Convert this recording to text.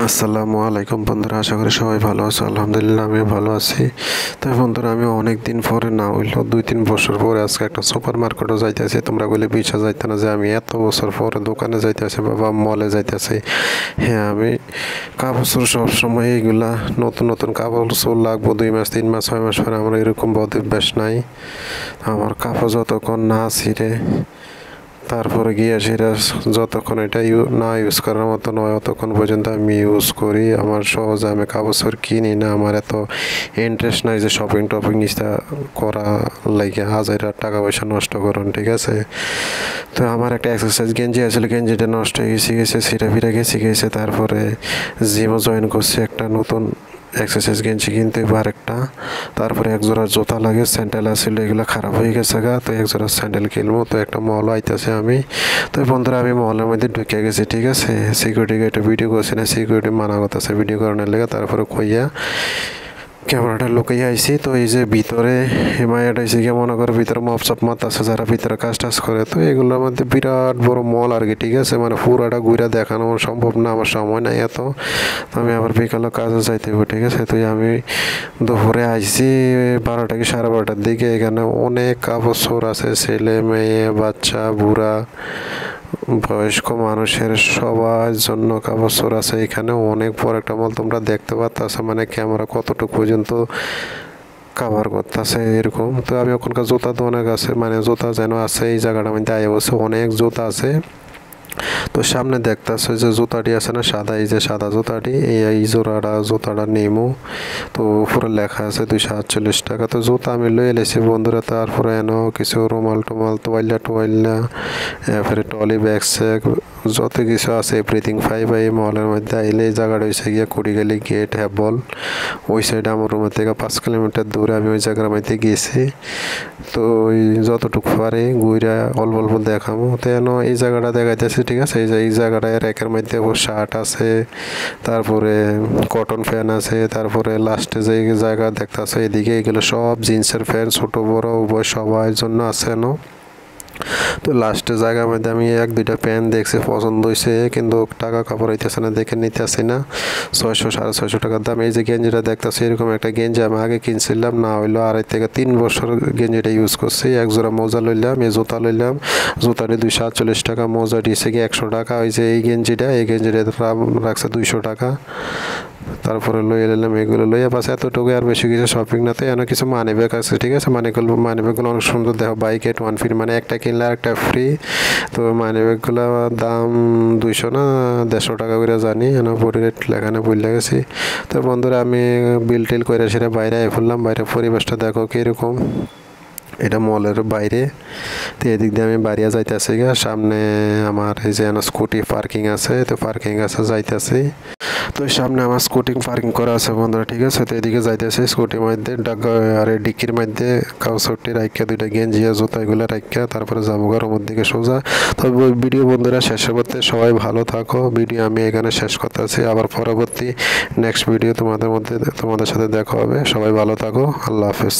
আসসালামু আলাইকুম বন্ধুরা, আশা করি সবাই ভালো আছে। আলহামদুলিল্লাহ আমিও ভালো আছি। তাই বন্ধুরা, আমি অনেক দিন পরে না হইলো 2-3 বছর পরে আজকে একটা সুপার মার্কেটও যাইতেছি। তোমরা বলে বিশ্বাস যাইতে না যে আমি এত বছর পরে দোকানে যাইতেছি বা মলে যাইতেছি। হ্যাঁ, আমি কাপড় সবসময় এইগুলা নতুন নতুন কাপড় লাগবো 2 মাস 3 মাস 6 মাস পরে। আমার এরকম বদ অভ্যাস নাই। আমার কাপড় যতক্ষণ না ছিঁড়ে তারপরে গিয়ে সেটা যতক্ষণ এটা না ইউজ করার মতো নয় ততক্ষণ পর্যন্ত আমি ইউজ করি। আমার সহজে আমি কাপড় কিনি না। আমার এত ইন্টারেস্ট নাই যে শপিং টপিং করা লাগে হাজার টাকা পয়সা নষ্ট করুন, ঠিক আছে। তো আমার একটা এক্সারসাইজ গেঞ্জি আসলে গেঞ্জিটা নষ্ট হয়ে গেছে ছিঁড়ে ফিরে গেছে। তারপরে জিমও জয়েন করছি, একটা নতুন এক্সারসাইজ গেঞ্জি কিনতে একটা। তারপরে একজোড়া জুতা লাগে, স্যান্ডেল আসলে এগুলো খারাপ হয়ে গেছে তো একজোড়া স্যান্ডেল কিনবো। তো একটা মল আইতেছে আমি। তো বন্ধুরা, আমি মলের মধ্যে ঢুকে গেছি, ঠিক আছে। সিকিউরিটি গার্ডে ভিডিও করছি না, সিকিউরিটি মানা করতেছে ভিডিও করানোর লেগে। তারপরে কইয়া ক্যামেরাটা লুকিয়ে আইছি। তো এই যে ভিতরে হিমায়ত আইসি গিয়ে মনে করে ভিতরে মপসপ মাত আছে যারা ভিতরে কাজ টাজ করে। তো এগুলোর মধ্যে বিরাট বড় মল আর কি, ঠিক আছে। মানে পুরাটা ঘুরে দেখানো সম্ভব না, আমার সময় নাই এত। তো আমি আবার বিকালে কাজে যাইতে হবে, ঠিক আছে। তো আমি দুপুরে আইছি 12টা কি 12:30টার দিকে। এখানে অনেক কাপড় চোর আছে, ছেলে মেয়ে বাচ্চা বুড়া বয়স্ক মানুষের সবার জন্য কাপড় চোর আছে এখানে। অনেক বড় একটা মল, তোমরা দেখতে পাচ্ছ মানে ক্যামেরা কতটুকু পর্যন্ত কাভার করতেছে এরকম। তো আমি ওখানকার জুতা তো অনেক আছে, মানে জুতা যেন আছে এই জায়গাটার মধ্যে আয় বসে অনেক জুতা আছে। তো সামনে দেখতেছে যে জুতাটি আছে না সাদা, এই যে সাদা জুতাটি, এই জুতাটা নেমু। তো উপরে লেখা আছে 248 টাকা। তো জুতা আমি লই এলেছি বন্ধুরা। তারপরে এনো কিছু রুমাল টুমাল তোয়াইলা এরপরে টলি ব্যাগ স্যাগ যত কিছু আছে এভরিথিং ফাইভ। এই মলের মধ্যে আইলে এই জায়গাটা হয়েছে গিয়ে কুড়িগালি গেট হ্যাবল। ওই সাইডে আমার রুমের থেকে 5 কিলোমিটার দূরে আমি ওই জায়গার মধ্যে গেছি। তো ওই যতটুকু পারে ঘুরে অল্প অল্প দেখাবো। তো এই জায়গাটা দেখাইতেছি, ঠিক আছে। এই জায়গাটায় র্যাকের মধ্যে শার্ট আছে, তারপরে কটন প্যান্ট আছে, তারপরে লাস্টে যে জায়গা দেখতেছে এদিকে এগুলো সব জিন্সের প্যান্ট ছোট বড় উভয় সবার জন্য আছে না। তো লাস্টের জায়গার মধ্যে আমি 1-2টা প্যান্ট দেখছি, পছন্দ হয়েছে, কিন্তু টাকা কাপড় হইতেছে না দেখে নিতে আসি না। 600-650 টাকার দাম। এই যে গেঞ্জিটা দেখতেছি এরকম একটা গেঞ্জি আমি আগে কিনছিলাম, না হইলো 2.5 থেকে 3 বছর গেঞ্জিটা ইউজ করছি। এক জোড়া মোজা লইলাম, এই জুতা লইলাম, জুতাটি 248 টাকা, মোজা দিয়েছে কি 100 টাকা। ওই যে এই গেঞ্জিটা দাম রাখছে 200 টাকা। তারপরে লইয়া নিলাম এগুলো লইয়া বাস এতটুকু, আর বেশি কিছু শপিং না। তো এনে কিছু মানি ব্যাগ আছে, ঠিক আছে। মানি ব্যাগগুলো অনেক সুন্দর, দেখো বাইক এট 1 ফ্রি, মানে একটা কিনলে আর একটা ফ্রি। তো মানি ব্যাগগুলো দাম 200 না 150 টাকা করে জানি, এনে বডি রেট লেখানে ভুলে গেছি। তো বন্ধুরা, আমি বিল টিল করে সেটা বাইরে ফেললাম। বাইরে পরিবেশটা দেখো কীরকম, এটা মলের বাইরে। তো এদিক দিয়ে আমি বাড়িয়া যাইতেছি গা। সামনে আমার এই যে স্কুটি পার্কিং আছে, তো পার্কিং আছে যাইতেছি। তো সামনে আমার স্কুটি পার্কিং করা আছে বন্ধুরা, ঠিক আছে। তো এদিকে যাইতেছি স্কুটির মধ্যে আর ডিকির মধ্যে কাউসটি রাখিয়া 2টা গেঞ্জি জুতা এগুলো রাখিয়া তারপরে যাবো রুমের দিকে সোজা। তো ভিডিও বন্ধুরা শেষ করতে সবাই ভালো থাকো। ভিডিও আমি এখানে শেষ করতে আছি, আবার পরবর্তী নেক্সট ভিডিও তোমাদের সাথে দেখা হবে। সবাই ভালো থাকো, আল্লাহ হাফেজ।